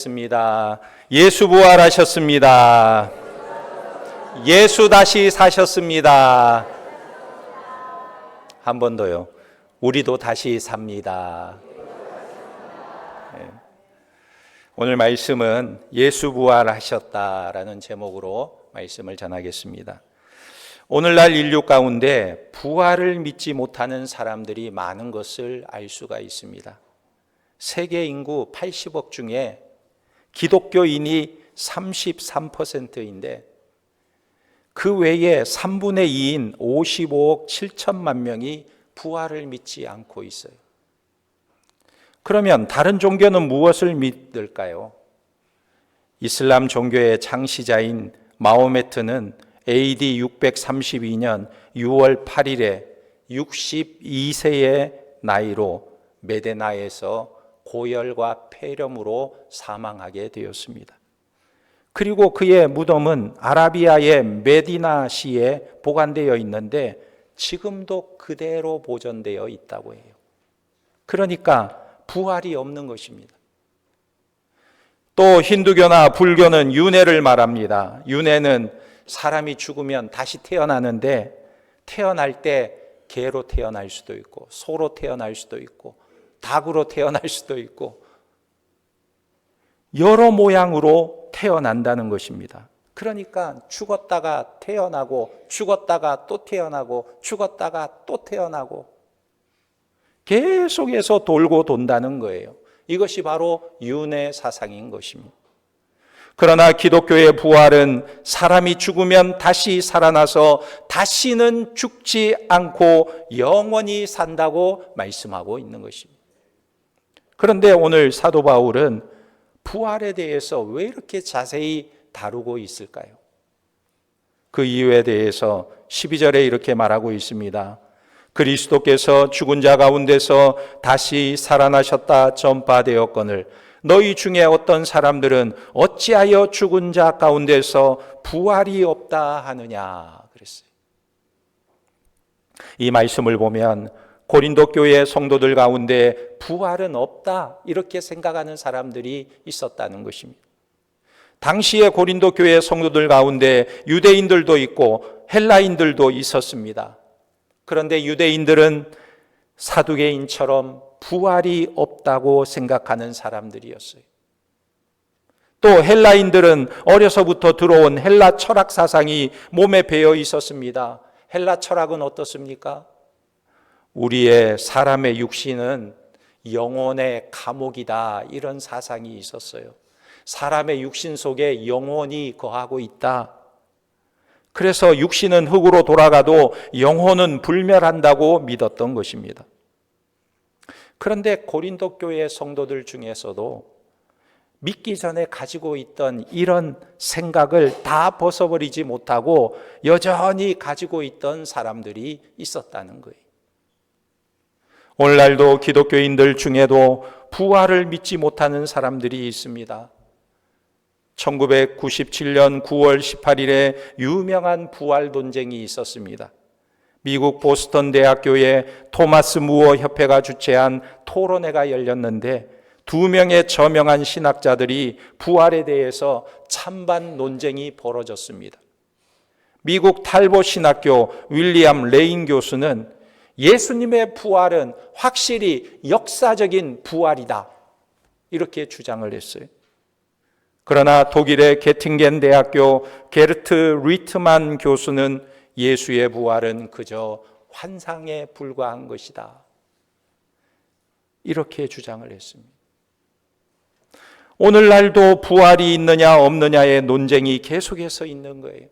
습니다. 예수 부활하셨습니다. 예수 다시 사셨습니다. 한 번 더요. 우리도 다시 삽니다. 네. 오늘 말씀은 예수 부활하셨다라는 제목으로 말씀을 전하겠습니다. 오늘날 인류 가운데 부활을 믿지 못하는 사람들이 많은 것을 알 수가 있습니다. 세계 인구 80억 중에 기독교인이 33%인데 그 외에 3분의 2인 55억 7천만 명이 부활을 믿지 않고 있어요. 그러면 다른 종교는 무엇을 믿을까요? 이슬람 종교의 창시자인 마호메트는 AD 632년 6월 8일에 62세의 나이로 메데나에서 고열과 폐렴으로 사망하게 되었습니다. 그리고 그의 무덤은 아라비아의 메디나시에 보관되어 있는데 지금도 그대로 보존되어 있다고 해요. 그러니까 부활이 없는 것입니다. 또 힌두교나 불교는 윤회를 말합니다. 윤회는 사람이 죽으면 다시 태어나는데 태어날 때 개로 태어날 수도 있고 소로 태어날 수도 있고 닭으로 태어날 수도 있고 여러 모양으로 태어난다는 것입니다. 그러니까 죽었다가 태어나고 죽었다가 또 태어나고 죽었다가 또 태어나고 계속해서 돌고 돈다는 거예요. 이것이 바로 윤회 사상인 것입니다. 그러나 기독교의 부활은 사람이 죽으면 다시 살아나서 다시는 죽지 않고 영원히 산다고 말씀하고 있는 것입니다. 그런데 오늘 사도 바울은 부활에 대해서 왜 이렇게 자세히 다루고 있을까요? 그 이유에 대해서 12절에 이렇게 말하고 있습니다. 그리스도께서 죽은 자 가운데서 다시 살아나셨다 전파되었거늘 너희 중에 어떤 사람들은 어찌하여 죽은 자 가운데서 부활이 없다 하느냐 그랬어요. 이 말씀을 보면 고린도 교회 성도들 가운데 부활은 없다 이렇게 생각하는 사람들이 있었다는 것입니다. 당시에 고린도 교회 성도들 가운데 유대인들도 있고 헬라인들도 있었습니다. 그런데 유대인들은 사두개인처럼 부활이 없다고 생각하는 사람들이었어요. 또 헬라인들은 어려서부터 들어온 헬라 철학 사상이 몸에 배어 있었습니다. 헬라 철학은 어떻습니까? 우리의 사람의 육신은 영혼의 감옥이다 이런 사상이 있었어요. 사람의 육신 속에 영혼이 거하고 있다. 그래서 육신은 흙으로 돌아가도 영혼은 불멸한다고 믿었던 것입니다. 그런데 고린도 교회 성도들 중에서도 믿기 전에 가지고 있던 이런 생각을 다 벗어버리지 못하고 여전히 가지고 있던 사람들이 있었다는 거예요. 오늘날도 기독교인들 중에도 부활을 믿지 못하는 사람들이 있습니다. 1997년 9월 18일에 유명한 부활 논쟁이 있었습니다. 미국 보스턴 대학교의 토마스 무어 협회가 주최한 토론회가 열렸는데 2명의 저명한 신학자들이 부활에 대해서 찬반 논쟁이 벌어졌습니다. 미국 탈보 신학교 윌리엄 레인 교수는 예수님의 부활은 확실히 역사적인 부활이다 이렇게 주장을 했어요. 그러나 독일의 게팅겐 대학교 게르트 리트만 교수는 예수의 부활은 그저 환상에 불과한 것이다 이렇게 주장을 했습니다. 오늘날도 부활이 있느냐 없느냐의 논쟁이 계속해서 있는 거예요.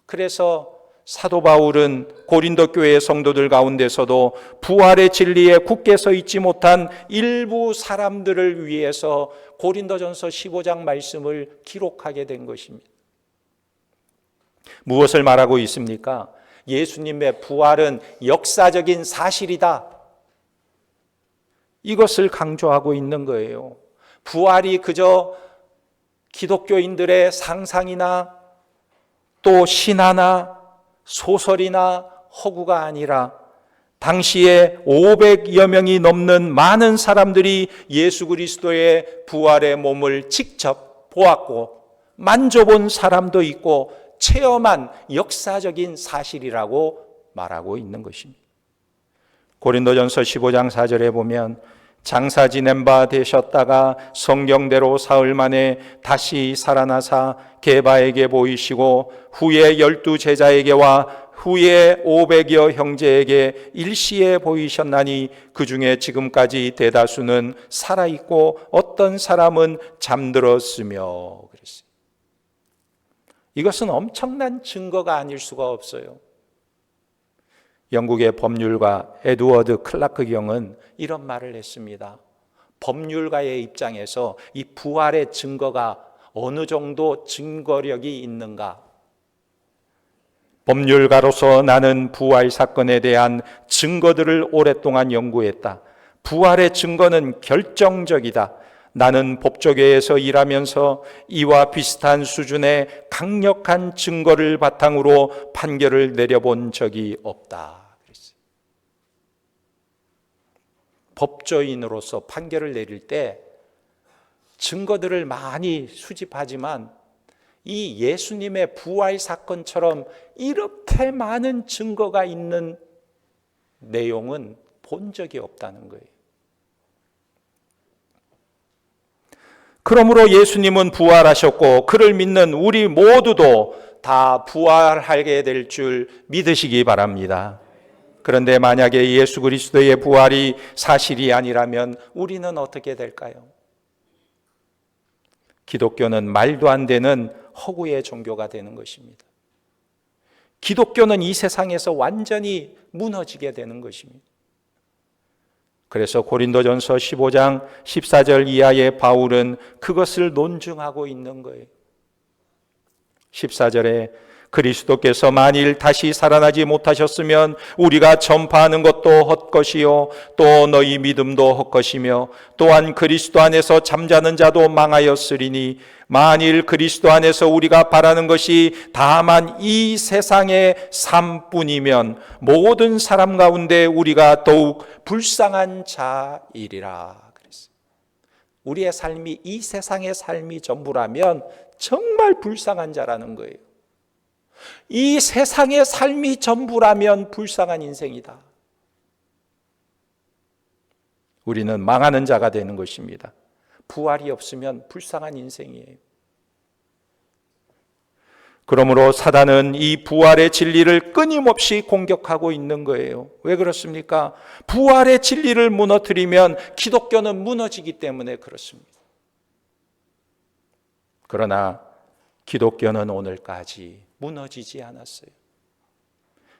그래서 사도 바울은 고린도 교회 성도들 가운데서도 부활의 진리에 굳게 서 있지 못한 일부 사람들을 위해서 고린도전서 15장 말씀을 기록하게 된 것입니다. 무엇을 말하고 있습니까? 예수님의 부활은 역사적인 사실이다. 이것을 강조하고 있는 거예요. 부활이 그저 기독교인들의 상상이나 또 신화나 소설이나 허구가 아니라 당시에 500여 명이 넘는 많은 사람들이 예수 그리스도의 부활의 몸을 직접 보았고 만져본 사람도 있고 체험한 역사적인 사실이라고 말하고 있는 것입니다. 고린도전서 15장 4절에 보면 장사 지낸 바 되셨다가 성경대로 사흘 만에 다시 살아나사 게바에게 보이시고 후에 12 제자에게와 후에 500여 형제에게 일시에 보이셨나니 그 중에 지금까지 대다수는 살아있고 어떤 사람은 잠들었으며 그랬어요. 이것은 엄청난 증거가 아닐 수가 없어요. 영국의 법률가 에드워드 클라크 경은 이런 말을 했습니다. 법률가의 입장에서 이 부활의 증거가 어느 정도 증거력이 있는가? 법률가로서 나는 부활 사건에 대한 증거들을 오랫동안 연구했다. 부활의 증거는 결정적이다. 나는 법조계에서 일하면서 이와 비슷한 수준의 강력한 증거를 바탕으로 판결을 내려본 적이 없다. 법조인으로서 판결을 내릴 때 증거들을 많이 수집하지만 이 예수님의 부활 사건처럼 이렇게 많은 증거가 있는 내용은 본 적이 없다는 거예요. 그러므로 예수님은 부활하셨고 그를 믿는 우리 모두도 다 부활하게 될 줄 믿으시기 바랍니다. 그런데 만약에 예수 그리스도의 부활이 사실이 아니라면 우리는 어떻게 될까요? 기독교는 말도 안 되는 허구의 종교가 되는 것입니다. 기독교는 이 세상에서 완전히 무너지게 되는 것입니다. 그래서 고린도전서 15장 14절 이하의 바울은 그것을 논증하고 있는 거예요. 14절에 그리스도께서 만일 다시 살아나지 못하셨으면 우리가 전파하는 것도 헛것이요 또 너희 믿음도 헛것이며 또한 그리스도 안에서 잠자는 자도 망하였으리니 만일 그리스도 안에서 우리가 바라는 것이 다만 이 세상의 삶뿐이면 모든 사람 가운데 우리가 더욱 불쌍한 자이리라 그랬어요. 우리의 삶이 이 세상의 삶이 전부라면 정말 불쌍한 자라는 거예요. 이 세상의 삶이 전부라면 불쌍한 인생이다. 우리는 망하는 자가 되는 것입니다. 부활이 없으면 불쌍한 인생이에요. 그러므로 사단은 이 부활의 진리를 끊임없이 공격하고 있는 거예요. 왜 그렇습니까? 부활의 진리를 무너뜨리면 기독교는 무너지기 때문에 그렇습니다. 그러나 기독교는 오늘까지 무너지지 않았어요.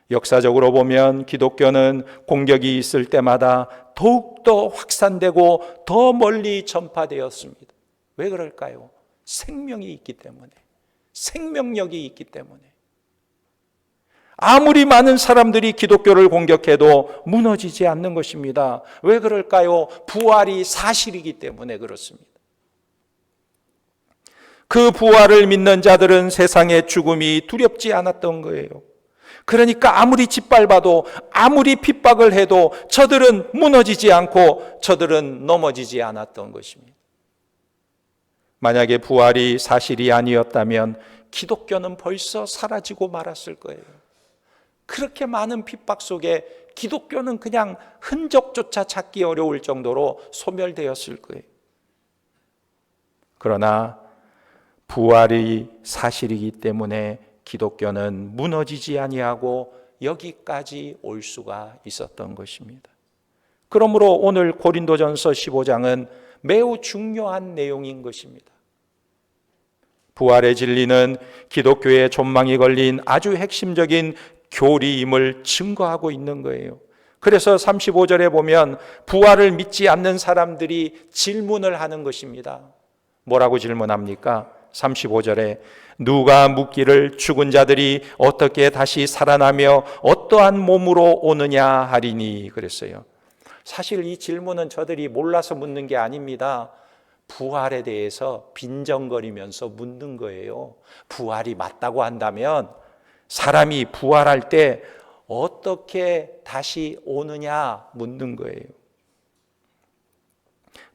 역사적으로 보면 기독교는 공격이 있을 때마다 더욱더 확산되고 더 멀리 전파되었습니다. 왜 그럴까요? 생명이 있기 때문에, 생명력이 있기 때문에. 아무리 많은 사람들이 기독교를 공격해도 무너지지 않는 것입니다. 왜 그럴까요? 부활이 사실이기 때문에 그렇습니다. 그 부활을 믿는 자들은 세상의 죽음이 두렵지 않았던 거예요. 그러니까 아무리 짓밟아도 아무리 핍박을 해도 저들은 무너지지 않고 저들은 넘어지지 않았던 것입니다. 만약에 부활이 사실이 아니었다면 기독교는 벌써 사라지고 말았을 거예요. 그렇게 많은 핍박 속에 기독교는 그냥 흔적조차 찾기 어려울 정도로 소멸되었을 거예요. 그러나 부활이 사실이기 때문에 기독교는 무너지지 아니하고 여기까지 올 수가 있었던 것입니다. 그러므로 오늘 고린도전서 15장은 매우 중요한 내용인 것입니다. 부활의 진리는 기독교의 존망이 걸린 아주 핵심적인 교리임을 증거하고 있는 거예요. 그래서 35절에 보면 부활을 믿지 않는 사람들이 질문을 하는 것입니다. 뭐라고 질문합니까? 35절에 누가 묻기를 죽은 자들이 어떻게 다시 살아나며 어떠한 몸으로 오느냐 하리니 그랬어요. 사실 이 질문은 저들이 몰라서 묻는 게 아닙니다. 부활에 대해서 빈정거리면서 묻는 거예요. 부활이 맞다고 한다면 사람이 부활할 때 어떻게 다시 오느냐 묻는 거예요.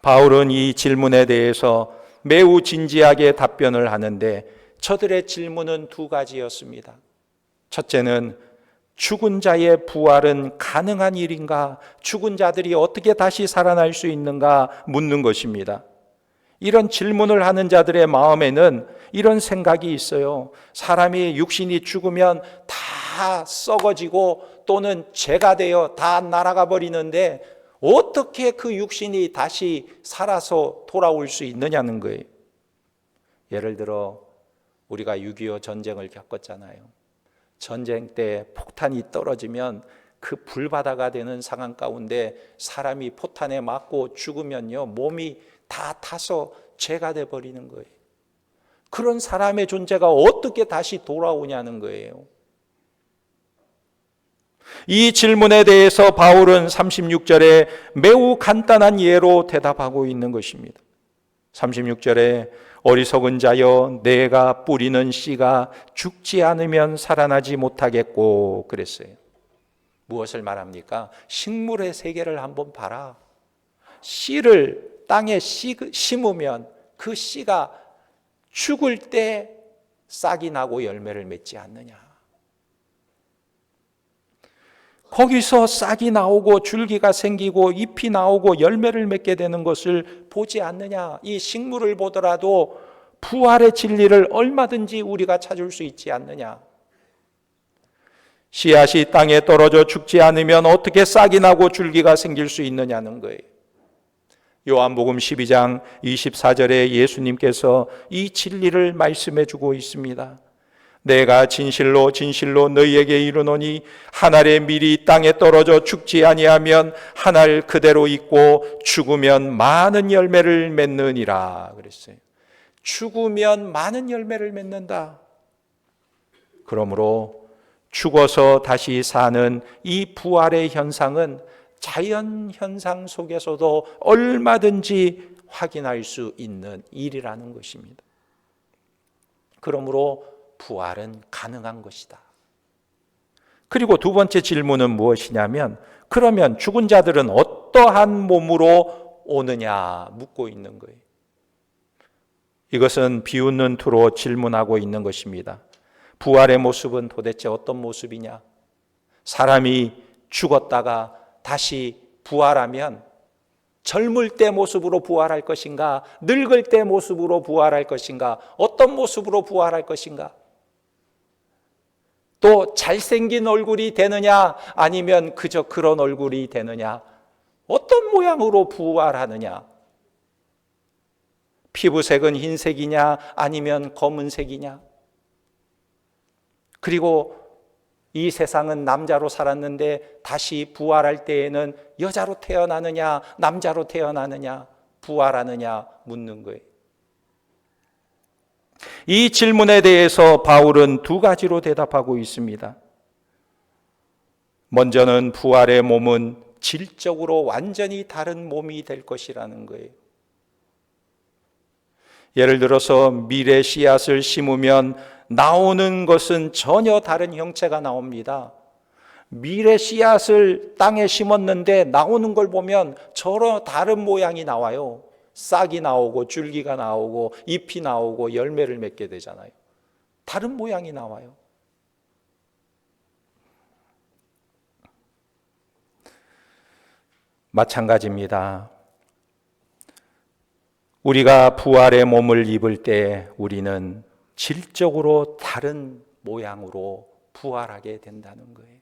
바울은 이 질문에 대해서 매우 진지하게 답변을 하는데 저들의 질문은 두 가지였습니다. 첫째는 죽은 자의 부활은 가능한 일인가? 죽은 자들이 어떻게 다시 살아날 수 있는가 묻는 것입니다. 이런 질문을 하는 자들의 마음에는 이런 생각이 있어요. 사람이 육신이 죽으면 다 썩어지고 또는 죄가 되어 다 날아가 버리는데 어떻게 그 육신이 다시 살아서 돌아올 수 있느냐는 거예요. 예를 들어 우리가 6.25 전쟁을 겪었잖아요. 전쟁 때 폭탄이 떨어지면 그 불바다가 되는 상황 가운데 사람이 포탄에 맞고 죽으면요, 몸이 다 타서 죄가 돼 버리는 거예요. 그런 사람의 존재가 어떻게 다시 돌아오냐는 거예요. 이 질문에 대해서 바울은 36절에 매우 간단한 예로 대답하고 있는 것입니다. 36절에 어리석은 자여 내가 뿌리는 씨가 죽지 않으면 살아나지 못하겠고 그랬어요. 무엇을 말합니까? 식물의 세계를 한번 봐라. 씨를 땅에 심으면 그 씨가 죽을 때 싹이 나고 열매를 맺지 않느냐. 거기서 싹이 나오고 줄기가 생기고 잎이 나오고 열매를 맺게 되는 것을 보지 않느냐. 이 식물을 보더라도 부활의 진리를 얼마든지 우리가 찾을 수 있지 않느냐. 씨앗이 땅에 떨어져 죽지 않으면 어떻게 싹이 나고 줄기가 생길 수 있느냐는 거예요. 요한복음 12장 24절에 예수님께서 이 진리를 말씀해 주고 있습니다. 내가 진실로 진실로 너희에게 이르노니 한 알의 밀이 땅에 떨어져 죽지 아니하면 한 알 그대로 있고 죽으면 많은 열매를 맺느니라 그랬어요. 죽으면 많은 열매를 맺는다. 그러므로 죽어서 다시 사는 이 부활의 현상은 자연 현상 속에서도 얼마든지 확인할 수 있는 일이라는 것입니다. 그러므로 부활은 가능한 것이다. 그리고 두 번째 질문은 무엇이냐면 그러면 죽은 자들은 어떠한 몸으로 오느냐 묻고 있는 거예요. 이것은 비웃는 투로 질문하고 있는 것입니다. 부활의 모습은 도대체 어떤 모습이냐? 사람이 죽었다가 다시 부활하면 젊을 때 모습으로 부활할 것인가? 늙을 때 모습으로 부활할 것인가? 어떤 모습으로 부활할 것인가? 또 잘생긴 얼굴이 되느냐? 아니면 그저 그런 얼굴이 되느냐? 어떤 모양으로 부활하느냐? 피부색은 흰색이냐? 아니면 검은색이냐? 그리고 이 세상은 남자로 살았는데 다시 부활할 때에는 여자로 태어나느냐? 남자로 태어나느냐? 부활하느냐? 묻는 거예요. 이 질문에 대해서 바울은 두 가지로 대답하고 있습니다. 먼저는 부활의 몸은 질적으로 완전히 다른 몸이 될 것이라는 거예요. 예를 들어서 밀의 씨앗을 심으면 나오는 것은 전혀 다른 형체가 나옵니다. 밀의 씨앗을 땅에 심었는데 나오는 걸 보면 전혀 다른 모양이 나와요. 싹이 나오고 줄기가 나오고 잎이 나오고 열매를 맺게 되잖아요. 다른 모양이 나와요. 마찬가지입니다. 우리가 부활의 몸을 입을 때 우리는 질적으로 다른 모양으로 부활하게 된다는 거예요.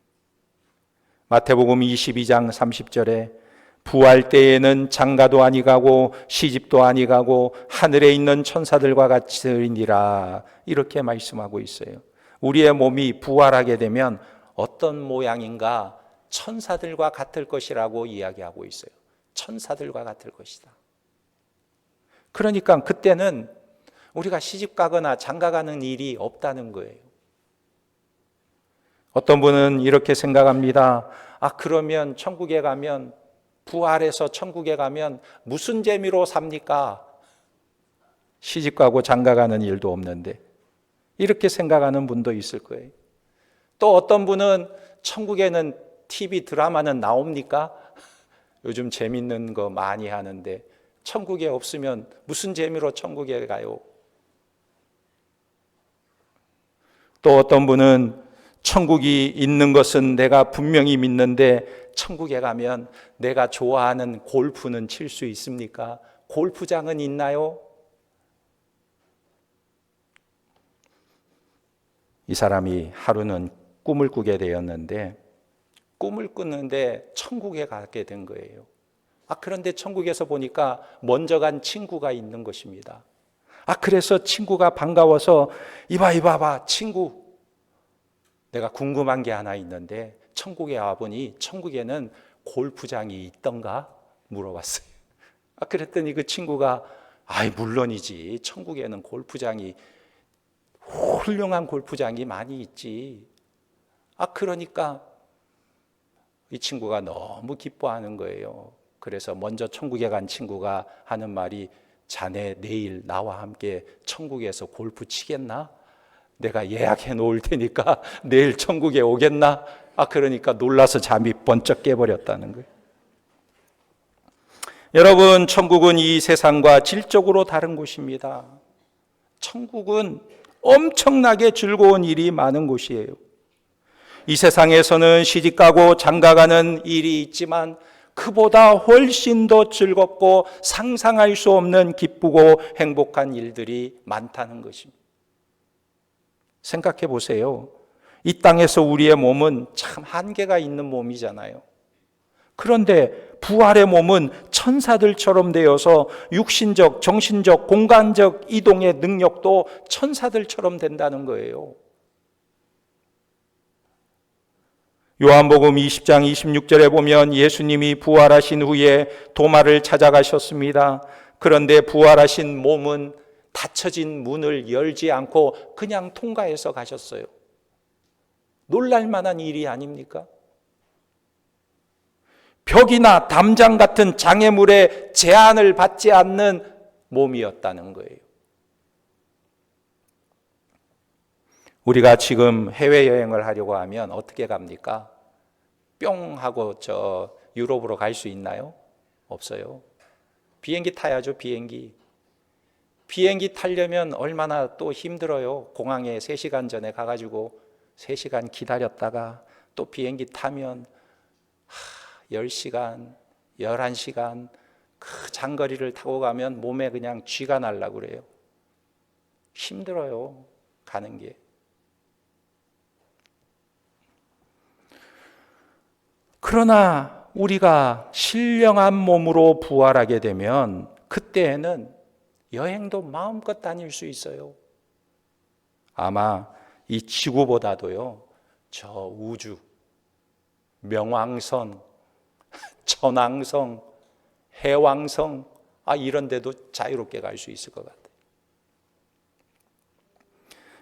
마태복음 22장 30절에 부활 때에는 장가도 아니가고 시집도 아니가고 하늘에 있는 천사들과 같이 되리니라 이렇게 말씀하고 있어요. 우리의 몸이 부활하게 되면 어떤 모양인가? 천사들과 같을 것이라고 이야기하고 있어요. 천사들과 같을 것이다. 그러니까 그때는 우리가 시집 가거나 장가 가는 일이 없다는 거예요. 어떤 분은 이렇게 생각합니다. 그러면 천국에 가면 부활해서 천국에 가면 무슨 재미로 삽니까? 시집 가고 장가 가는 일도 없는데 이렇게 생각하는 분도 있을 거예요. 또 어떤 분은 천국에는 TV 드라마는 나옵니까? 요즘 재밌는 거 많이 하는데 천국에 없으면 무슨 재미로 천국에 가요? 또 어떤 분은 천국이 있는 것은 내가 분명히 믿는데 천국에 가면 내가 좋아하는 골프는 칠 수 있습니까? 골프장은 있나요? 이 사람이 하루는 꿈을 꾸게 되었는데 꿈을 꾸는데 천국에 가게 된 거예요. 그런데 천국에서 보니까 먼저 간 친구가 있는 것입니다. 그래서 친구가 반가워서 이봐 친구, 내가 궁금한 게 하나 있는데 천국에 와보니 천국에는 골프장이 있던가 물어봤어요. 그랬더니 그 친구가 물론이지, 천국에는 골프장이, 훌륭한 골프장이 많이 있지. 그러니까 이 친구가 너무 기뻐하는 거예요. 그래서 먼저 천국에 간 친구가 하는 말이, 자네 내일 나와 함께 천국에서 골프 치겠나? 내가 예약해 놓을 테니까 내일 천국에 오겠나? 그러니까 놀라서 잠이 번쩍 깨버렸다는 거예요. 여러분, 천국은 이 세상과 질적으로 다른 곳입니다. 천국은 엄청나게 즐거운 일이 많은 곳이에요. 이 세상에서는 시집가고 장가가는 일이 있지만 그보다 훨씬 더 즐겁고 상상할 수 없는 기쁘고 행복한 일들이 많다는 것입니다. 생각해 보세요. 이 땅에서 우리의 몸은 참 한계가 있는 몸이잖아요. 그런데 부활의 몸은 천사들처럼 되어서 육신적, 정신적, 공간적 이동의 능력도 천사들처럼 된다는 거예요. 요한복음 20장 26절에 보면 예수님이 부활하신 후에 도마를 찾아가셨습니다. 그런데 부활하신 몸은 닫혀진 문을 열지 않고 그냥 통과해서 가셨어요. 놀랄 만한 일이 아닙니까? 벽이나 담장 같은 장애물에 제한을 받지 않는 몸이었다는 거예요. 우리가 지금 해외여행을 하려고 하면 어떻게 갑니까? 뿅 하고 유럽으로 갈 수 있나요? 없어요. 비행기 타야죠, 비행기. 비행기 타려면 얼마나 또 힘들어요. 공항에 3시간 전에 가가지고 3시간 기다렸다가 또 비행기 타면 10시간, 11시간 그 장거리를 타고 가면 몸에 그냥 쥐가 날라고 그래요. 힘들어요, 가는 게. 그러나 우리가 신령한 몸으로 부활하게 되면 그때에는 여행도 마음껏 다닐 수 있어요. 아마 이 지구보다도요, 저 우주, 명왕성, 천왕성, 해왕성, 이런 데도 자유롭게 갈 수 있을 것 같아요.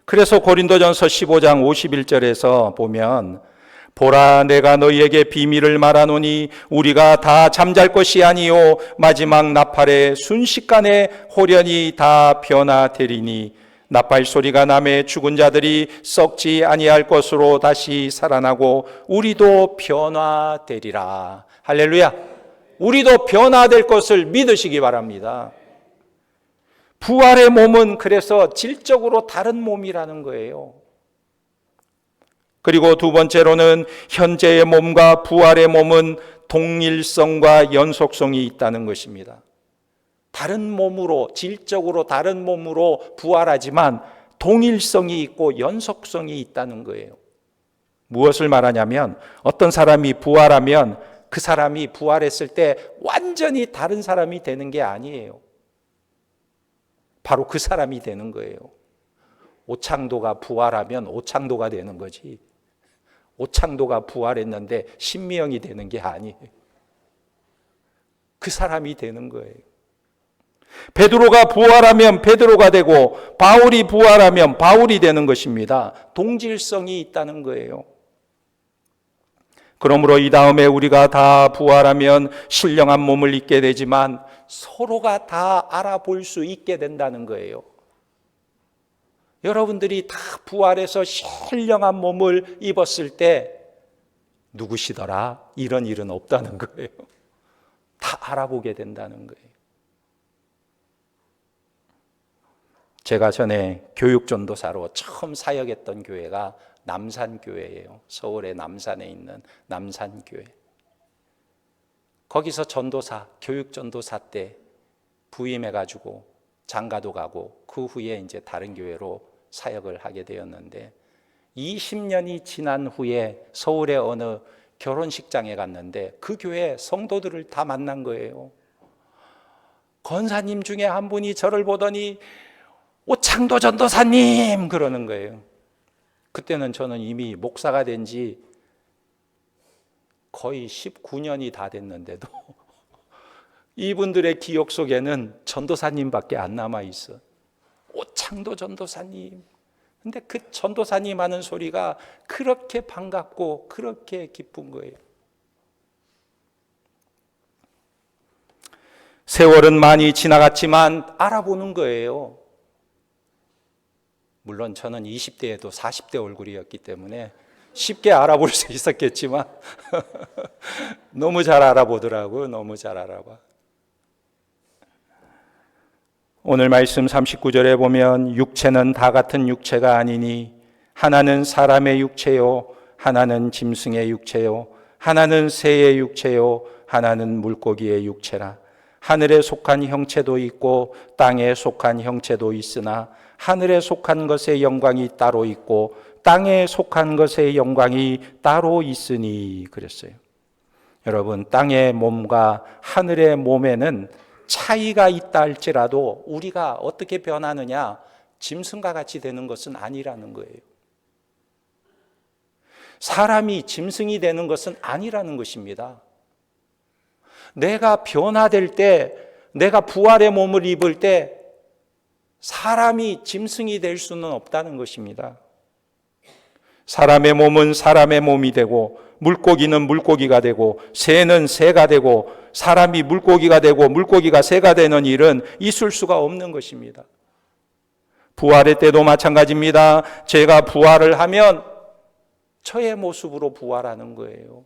그래서 고린도전서 15장 51절에서 보면, 보라, 내가 너희에게 비밀을 말하노니 우리가 다 잠잘 것이 아니요 마지막 나팔에 순식간에 호련히 다 변화되리니 나팔 소리가 나매 죽은 자들이 썩지 아니할 것으로 다시 살아나고 우리도 변화되리라. 할렐루야. 우리도 변화될 것을 믿으시기 바랍니다. 부활의 몸은 그래서 질적으로 다른 몸이라는 거예요. 그리고 두 번째로는 현재의 몸과 부활의 몸은 동일성과 연속성이 있다는 것입니다. 다른 몸으로, 질적으로 다른 몸으로 부활하지만 동일성이 있고 연속성이 있다는 거예요. 무엇을 말하냐면 어떤 사람이 부활하면 그 사람이 부활했을 때 완전히 다른 사람이 되는 게 아니에요. 바로 그 사람이 되는 거예요. 오창도가 부활하면 오창도가 되는 거지. 오창도가 부활했는데 신미영이 되는 게 아니에요. 그 사람이 되는 거예요. 베드로가 부활하면 베드로가 되고 바울이 부활하면 바울이 되는 것입니다. 동질성이 있다는 거예요. 그러므로 이 다음에 우리가 다 부활하면 신령한 몸을 입게 되지만 서로가 다 알아볼 수 있게 된다는 거예요. 여러분들이 다 부활해서 신령한 몸을 입었을 때 누구시더라? 이런 일은 없다는 거예요. 다 알아보게 된다는 거예요. 제가 전에 교육전도사로 처음 사역했던 교회가 남산교회예요. 서울의 남산에 있는 남산교회. 거기서 전도사, 교육전도사 때 부임해가지고 장가도 가고 그 후에 이제 다른 교회로 사역을 하게 되었는데 20년이 지난 후에 서울의 어느 결혼식장에 갔는데 그 교회 성도들을 다 만난 거예요. 권사님 중에 한 분이 저를 보더니 오창도 전도사님 그러는 거예요. 그때는 저는 이미 목사가 된 지 거의 19년이 다 됐는데도 이분들의 기억 속에는 전도사님밖에 안 남아 있어. 오창도 전도사님. 근데 그 전도사님 하는 소리가 그렇게 반갑고 그렇게 기쁜 거예요. 세월은 많이 지나갔지만 알아보는 거예요. 물론 저는 20대에도 40대 얼굴이었기 때문에 쉽게 알아볼 수 있었겠지만 너무 잘 알아보더라고요. 너무 잘 알아봐. 오늘 말씀 39절에 보면 육체는 다 같은 육체가 아니니 하나는 사람의 육체요 하나는 짐승의 육체요 하나는 새의 육체요 하나는 물고기의 육체라. 하늘에 속한 형체도 있고 땅에 속한 형체도 있으나 하늘에 속한 것의 영광이 따로 있고 땅에 속한 것의 영광이 따로 있으니 그랬어요. 여러분, 땅의 몸과 하늘의 몸에는 차이가 있다 할지라도 우리가 어떻게 변하느냐, 짐승과 같이 되는 것은 아니라는 거예요. 사람이 짐승이 되는 것은 아니라는 것입니다. 내가 변화될 때, 내가 부활의 몸을 입을 때 사람이 짐승이 될 수는 없다는 것입니다. 사람의 몸은 사람의 몸이 되고 물고기는 물고기가 되고 새는 새가 되고 사람이 물고기가 되고 물고기가 새가 되는 일은 있을 수가 없는 것입니다. 부활의 때도 마찬가지입니다. 제가 부활을 하면 저의 모습으로 부활하는 거예요.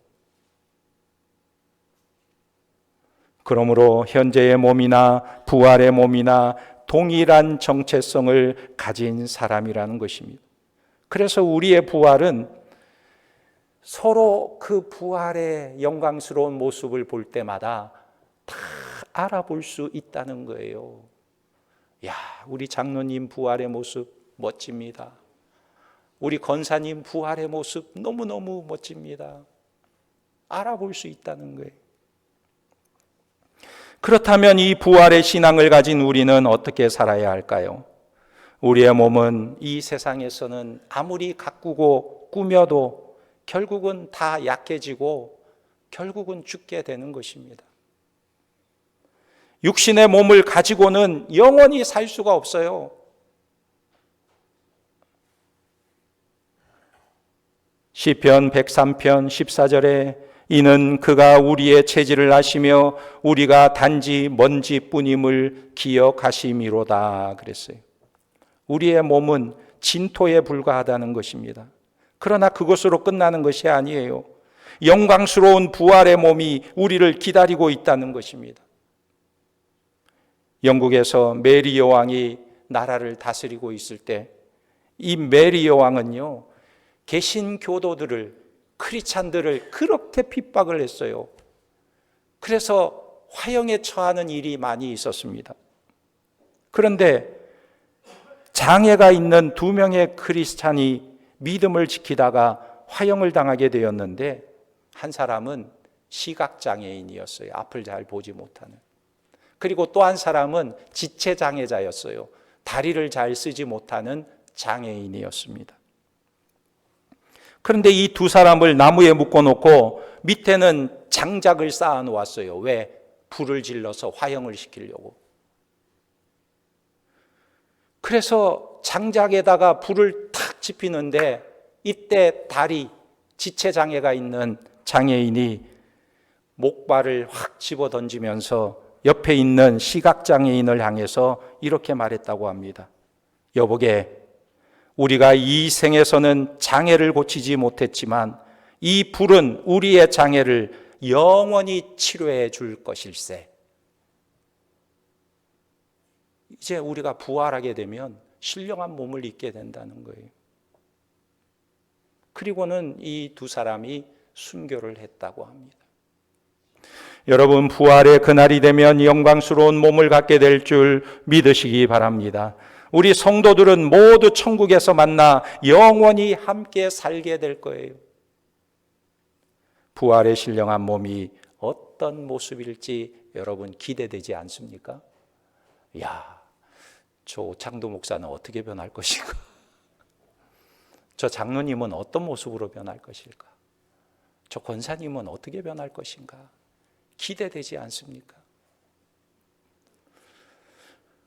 그러므로 현재의 몸이나 부활의 몸이나 동일한 정체성을 가진 사람이라는 것입니다. 그래서 우리의 부활은 서로 그 부활의 영광스러운 모습을 볼 때마다 다 알아볼 수 있다는 거예요. 야, 우리 장로님 부활의 모습 멋집니다. 우리 권사님 부활의 모습 너무너무 멋집니다. 알아볼 수 있다는 거예요. 그렇다면 이 부활의 신앙을 가진 우리는 어떻게 살아야 할까요? 우리의 몸은 이 세상에서는 아무리 가꾸고 꾸며도 결국은 다 약해지고 결국은 죽게 되는 것입니다. 육신의 몸을 가지고는 영원히 살 수가 없어요. 시편 103편 14절에 이는 그가 우리의 체질을 아시며 우리가 단지 먼지뿐임을 기억하심이로다 그랬어요. 우리의 몸은 진토에 불과하다는 것입니다. 그러나 그것으로 끝나는 것이 아니에요. 영광스러운 부활의 몸이 우리를 기다리고 있다는 것입니다. 영국에서 메리 여왕이 나라를 다스리고 있을 때 이 메리 여왕은요, 개신교도들을, 크리스찬들을 그렇게 핍박을 했어요. 그래서 화형에 처하는 일이 많이 있었습니다. 그런데 장애가 있는 2명의 크리스찬이 믿음을 지키다가 화형을 당하게 되었는데 한 사람은 시각장애인이었어요. 앞을 잘 보지 못하는. 그리고 또 한 사람은 지체장애자였어요. 다리를 잘 쓰지 못하는 장애인이었습니다. 그런데 이 두 사람을 나무에 묶어놓고 밑에는 장작을 쌓아 놓았어요. 왜? 불을 질러서 화형을 시키려고. 그래서 장작에다가 불을 탁 지피는데 이때 다리, 지체장애가 있는 장애인이 목발을 확 집어 던지면서 옆에 있는 시각장애인을 향해서 이렇게 말했다고 합니다. 여보게, 우리가 이 생에서는 장애를 고치지 못했지만 이 불은 우리의 장애를 영원히 치료해 줄 것일세. 이제 우리가 부활하게 되면 신령한 몸을 입게 된다는 거예요. 그리고는 이 두 사람이 순교를 했다고 합니다. 여러분, 부활의 그날이 되면 영광스러운 몸을 갖게 될 줄 믿으시기 바랍니다. 우리 성도들은 모두 천국에서 만나 영원히 함께 살게 될 거예요. 부활의 신령한 몸이 어떤 모습일지 여러분 기대되지 않습니까? 야, 저 오창도 목사는 어떻게 변할 것인가? 저 장로님은 어떤 모습으로 변할 것일까? 저 권사님은 어떻게 변할 것인가? 기대되지 않습니까?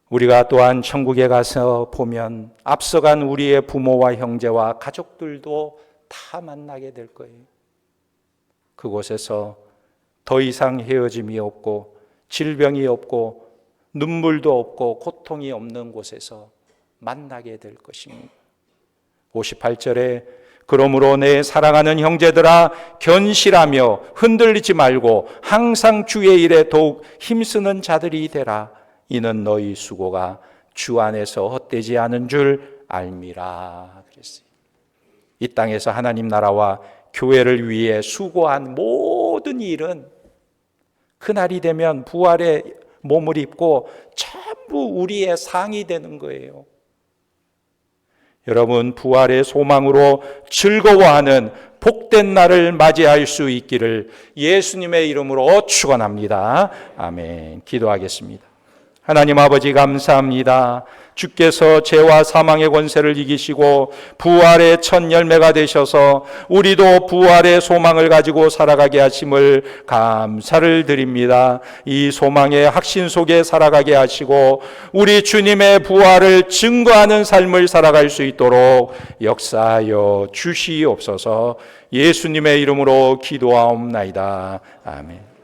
우리가 또한 천국에 가서 보면 앞서간 우리의 부모와 형제와 가족들도 다 만나게 될 거예요. 그곳에서 더 이상 헤어짐이 없고 질병이 없고 눈물도 없고 고통이 없는 곳에서 만나게 될 것입니다. 58절에 그러므로 내 사랑하는 형제들아 견실하며 흔들리지 말고 항상 주의 일에 더욱 힘쓰는 자들이 되라. 이는 너희 수고가 주 안에서 헛되지 않은 줄 알미라 그랬어요. 이 땅에서 하나님 나라와 교회를 위해 수고한 모든 일은 그날이 되면 부활의 몸을 입고 전부 우리의 상이 되는 거예요. 여러분, 부활의 소망으로 즐거워하는 복된 날을 맞이할 수 있기를 예수님의 이름으로 축원합니다. 아멘. 기도하겠습니다. 하나님 아버지 감사합니다. 주께서 죄와 사망의 권세를 이기시고 부활의 첫 열매가 되셔서 우리도 부활의 소망을 가지고 살아가게 하심을 감사를 드립니다. 이 소망의 확신 속에 살아가게 하시고 우리 주님의 부활을 증거하는 삶을 살아갈 수 있도록 역사하여 주시옵소서. 예수님의 이름으로 기도하옵나이다. 아멘.